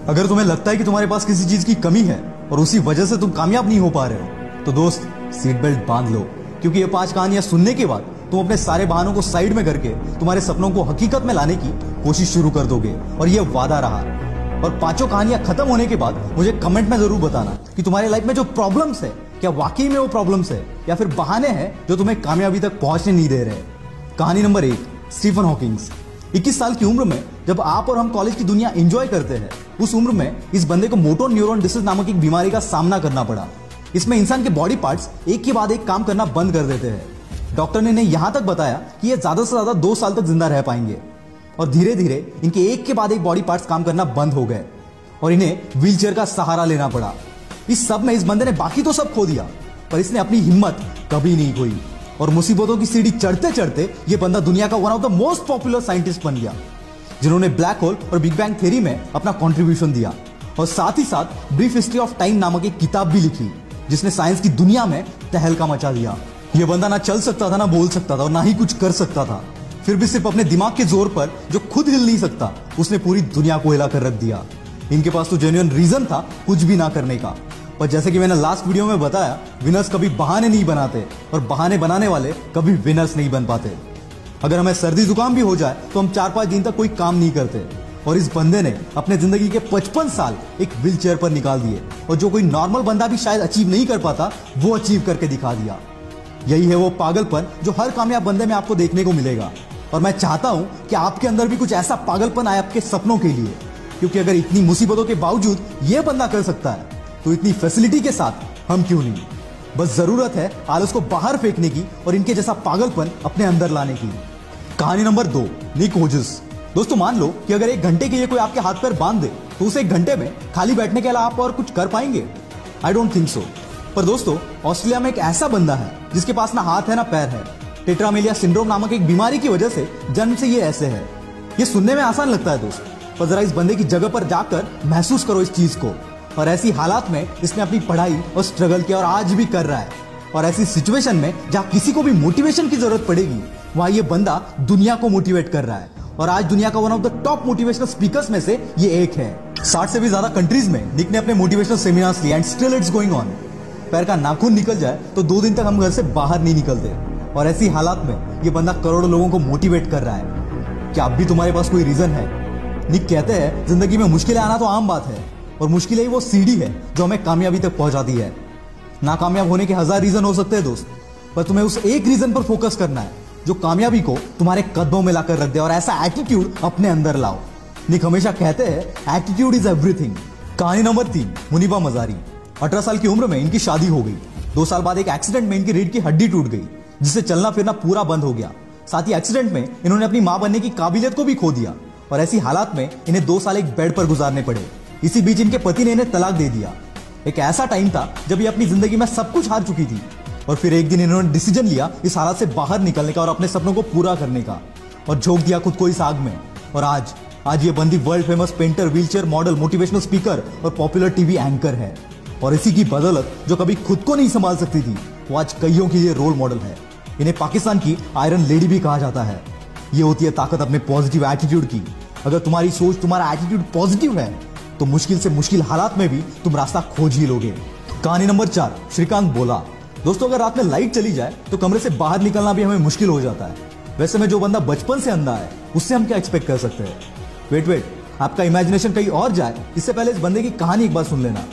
अगर तुम्हें लगता है कि तुम्हारे पास किसी चीज की कमी है और उसी वजह से तुम कामयाब नहीं हो पा रहे हो, तो दोस्त सीट बेल्ट बांध लो, क्योंकि ये 5 कहानियां सुनने के बाद तुम अपने सारे बहानों को साइड में करके तुम्हारे सपनों को हकीकत में लाने की कोशिश शुरू कर दोगे। और ये वादा रहा। और 5 कहानियां खत्म होने के बाद मुझे कमेंट में जरूर बताना कि तुम्हारे लाइफ में जो प्रॉब्लम्स है, क्या वाकई में वो प्रॉब्लम्स है या फिर बहाने हैं जो तुम्हें कामयाबी तक पहुंचने नहीं दे रहे। कहानी नंबर 1, स्टीफन हॉकिंग्स। 21 साल की उम्र में जब आप और हम कॉलेज की दुनिया एंजॉय करते हैं, उस उम्र में इस बंदे को मोटर न्यूरॉन डिसीज नामक एक बीमारी का सामना करना पड़ा। इसमें इंसान के बॉडी पार्ट्स एक के बाद एक काम करना बंद कर देते हैं। डॉक्टर ने इन्हें यहां तक बताया कि ये ज्यादा से ज्यादा 2 साल तक जिंदा रह पाएंगे। और धीरे धीरे इनके एक के बाद एक बॉडी पार्ट्स काम करना बंद हो गए और इन्हें व्हीलचेयर का सहारा लेना पड़ा। इस सब में इस बंदे ने बाकी तो सब खो दिया, पर इसने अपनी हिम्मत कभी नहीं खोई और मुसीबतों की सीढ़ी चढ़ते चढ़ते ये बंदा दुनिया का one of the most popular scientist बन गया, जिन्होंने ब्लैक होल और बिग बैंग थ्योरी में अपना कंट्रीब्यूशन दिया। और साथ ही साथ ब्रीफ हिस्ट्री ऑफ टाइम नामक एक किताब भी लिखी, जिसने साइंस की दुनिया में तहलका मचा दिया। ये बंदा ना चल सकता था, ना बोल सकता था और ना ही कुछ कर सकता था, फिर भी सिर्फ अपने दिमाग के जोर पर, जो खुद हिल नहीं सकता, उसने पूरी दुनिया को हिला कर रख दिया। इनके पास तो जेन्युइन रीजन था कुछ भी ना करने का। पर जैसे कि मैंने लास्ट वीडियो में बताया, विनर्स कभी बहाने नहीं बनाते और बहाने बनाने वाले कभी विनर्स नहीं बन पाते। अगर हमें सर्दी जुकाम भी हो जाए तो हम 4-5 दिन तक कोई काम नहीं करते, और इस बंदे ने अपने जिंदगी के 55 साल एक व्हील चेयर पर निकाल दिए, और जो कोई नॉर्मल बंदा भी शायद अचीव नहीं कर पाता, वो अचीव करके दिखा दिया। यही है वो पागलपन जो हर कामयाब बंदे में आपको देखने को मिलेगा। और मैं चाहता हूं कि आपके अंदर भी कुछ ऐसा पागलपन आए आपके सपनों के लिए, क्योंकि अगर इतनी मुसीबतों के बावजूद ये बंदा कर सकता है, तो इतनी फैसिलिटी के साथ हम क्यों नहीं। बस जरूरत है आलस को बाहर फेंकने की और इनके जैसा पागलपन अपने अंदर लाने की। कहानी नंबर 2, निक वोजस। दोस्तों मान लो कि अगर 1 घंटे के लिए कोई आपके हाथ पैर बांध दे, तो उस 1 घंटे में खाली बैठने के अलावा आप और कुछ कर पाएंगे? I don't think so. पर दोस्तों, ऑस्ट्रेलिया में एक ऐसा बंदा है जिसके पास ना हाथ है ना पैर है। टेट्रामेलिया सिंड्रोम नामक एक बीमारी की वजह से जन्म से ये ऐसे है। ये सुनने में आसान लगता है दोस्त, पर जरा इस बंदे की जगह पर जाकर महसूस करो इस चीज को। और ऐसी हालात में इसने अपनी पढ़ाई और स्ट्रगल किया और आज भी कर रहा है। और ऐसी सिचुएशन में जहां किसी को भी मोटिवेशन की जरूरत पड़ेगी, वहां ये बंदा दुनिया को मोटिवेट कर रहा है। और आज दुनिया का one of the top motivational speakers में से ये एक है। 60 से भी ज्यादा कंट्रीज में निक ने अपने मोटिवेशनल सेमिनार्स लिए and still it's going on. पैर का नाखून निकल जाए तो 2 दिन तक हम घर से बाहर नहीं निकलते, और ऐसी हालात में ये बंदा करोड़ों लोगों को मोटिवेट कर रहा है। क्या अब भी तुम्हारे पास कोई रीजन है? निक कहते हैं जिंदगी में मुश्किलें आना तो आम बात है, और मुश्किलें ही वो सीढ़ी है जो हमें कामयाबी तक पहुंचाती है। नाकामयाब होने के 1000 रीजन हो सकते हैं दोस्त, पर तुम्हें उस एक रीजन पर फोकस करना है जो कामयाबी को तुम्हारे कदमों में लाकर रख दे, और ऐसा एटीट्यूड अपने अंदर लाओ। निक हमेशा कहते हैं एटीट्यूड इज एवरीथिंग। कहानी नंबर 3, मुनीबा मजारी। 18 साल की उम्र में इनकी शादी हो गई। 2 साल बाद एक एक्सीडेंट में इनकी रीढ़ की हड्डी टूट गई, जिससे चलना फिरना पूरा बंद हो गया। साथ ही एक्सीडेंट में इन्होंने अपनी मां बनने की काबिलियत को भी खो दिया, और ऐसी हालात में इन्हें 2 साल एक बेड पर गुजारने पड़े। इसी बीच इनके पति ने इन्हें तलाक दे दिया। एक ऐसा टाइम था जब ये अपनी जिंदगी में सब कुछ हार चुकी थी, और फिर एक दिन इन्होंने डिसीजन लिया इस हालात से बाहर निकलने का और अपने सपनों को पूरा करने का, और झोंक दिया खुद को इस आग में। और आज ये बंदी world famous painter, wheelchair model, motivational speaker और पॉपुलर टीवी एंकर है। और इसी की बदौलत जो कभी खुद को नहीं संभाल सकती थी, वो आज कईयों के लिए रोल मॉडल है। इन्हें पाकिस्तान की आयरन लेडी भी कहा जाता है। ये होती है ताकत अपने पॉजिटिव एटीट्यूड की। अगर तुम्हारी सोच, तुम्हारा एटीट्यूड पॉजिटिव है, तो मुश्किल से मुश्किल हालात में भी तुम रास्ता खोज ही लोगे। कहानी नंबर 4, श्रीकांत बोला। दोस्तों, अगर रात में लाइट चली जाए तो कमरे से बाहर निकलना भी हमें मुश्किल हो जाता है। वैसे में जो बंदा बचपन से अंधा है, उससे हम क्या एक्सपेक्ट कर सकते हैं? वेट, आपका इमेजिनेशन कहीं और जाए इससे पहले इस बंदे की कहानी एक बार सुन लेना।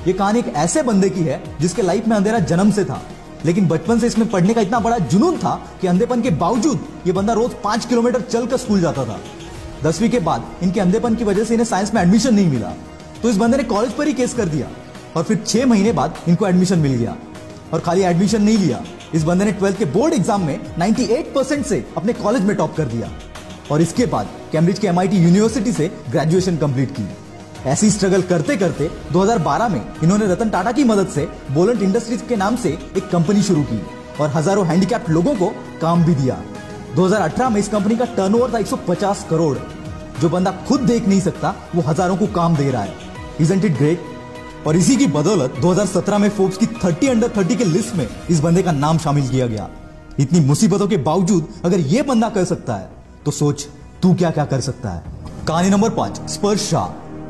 ये कहानी एक ऐसे बंदे की है जिसके लाइफ में अंधेरा जन्म से था, लेकिन बचपन से इसमें पढ़ने का इतना बड़ा जुनून था कि अंधेपन के बावजूद ये बंदा रोज 5 किलोमीटर चलकर स्कूल जाता था। 10वीं के बाद इनके अंधेपन की वजह से इन्हें साइंस में एडमिशन नहीं मिला, तो इस बंदे ने कॉलेज पर ही केस कर दिया, और फिर 6 महीने बाद इनको एडमिशन मिल गया। और खाली एडमिशन नहीं लिया, इस बंदे ने 12th के बोर्ड एग्जाम में 98% से अपने कॉलेज में टॉप कर दिया, और इसके बाद कैम्ब्रिज के MIT यूनिवर्सिटी से ग्रेजुएशन कंप्लीट की। ऐसी स्ट्रगल करते करते 2012 में इन्होंने रतन टाटा की मदद से बोलेंट इंडस्ट्रीज के नाम से एक कंपनी शुरू की, और हजारों हैंडीकैप्ड लोगों को काम भी दिया। 2018 में इस कंपनी का टर्नओवर था 150 करोड़। जो बंदा खुद देख नहीं सकता, वो हजारों को काम दे रहा है। Isn't it great? और इसी की बदौलत 2017 में फोर्ब्स की 30 अंडर 30 के लिस्ट में इस बंदे का नाम शामिल किया गया। इतनी मुसीबतों के बावजूद अगर ये बंदा कर सकता है, तो सोच तू क्या क्या कर सकता है। कहानी नंबर 5, स्पर्श शाह।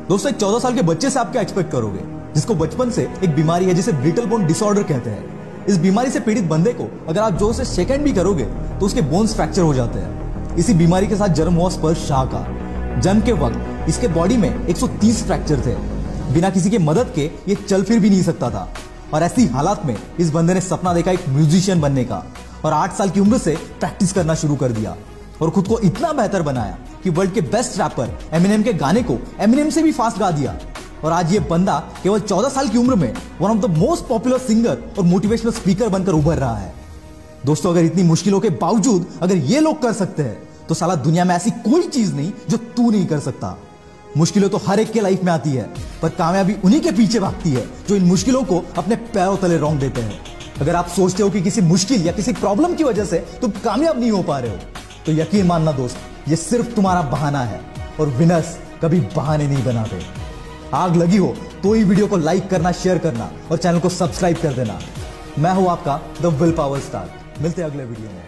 दोस्तों, एक 14 साल के बच्चे से आप क्या एक्सपेक्ट करोगे, जिसको बचपन से एक बीमारी है जिसे ब्रिटल बोन डिसऑर्डर कहते हैं। इस बीमारी से पीड़ित बंदे को अगर आप जोर से शेक भी करोगे तो उसके बोन्स फ्रैक्चर हो जाते हैं। इसी बीमारी के साथ जन्म हुआ स्पर्श शाह का। जन्म के वक्त इसके बॉडी में 130 फ्रैक्चर थे। बिना किसी के मदद के ये चल फिर भी नहीं सकता था। और ऐसी हालात में इस बंदे ने सपना देखा एक म्यूजिशियन बनने का और 8 साल की उम्र से प्रैक्टिस करना शुरू कर दिया और खुद को इतना बेहतर बनाया कि वर्ल्ड के बेस्ट रैपर एमिनेम के गाने को एमिनेम से भी फास्ट गा दिया। और आज ये बंदा केवल 14 साल की उम्र में one of the most popular singer और मोटिवेशनल स्पीकर बनकर उभर रहा है। दोस्तों, अगर इतनी मुश्किलों के बावजूद अगर ये लोग कर सकते हैं तो साला दुनिया में ऐसी कोई चीज नहीं जो तू नहीं कर सकता। मुश्किलें तो हर एक के लाइफ में आती है, पर कामयाबी उन्हीं के पीछे भागती है जो इन मुश्किलों को अपने पैरों तले रौंद देते हैं। अगर आप सोचते हो कि किसी मुश्किल या किसी प्रॉब्लम की वजह से तुम कामयाब नहीं हो पा रहे हो तो यकीन मानना दोस्त, ये सिर्फ तुम्हारा बहाना है और विनर्स कभी बहाने नहीं बनाते। आग लगी हो तो ही वीडियो को लाइक करना, शेयर करना और चैनल को सब्सक्राइब कर देना। मैं हूं आपका द विल पावर स्टार। मिलते हैं अगले वीडियो में।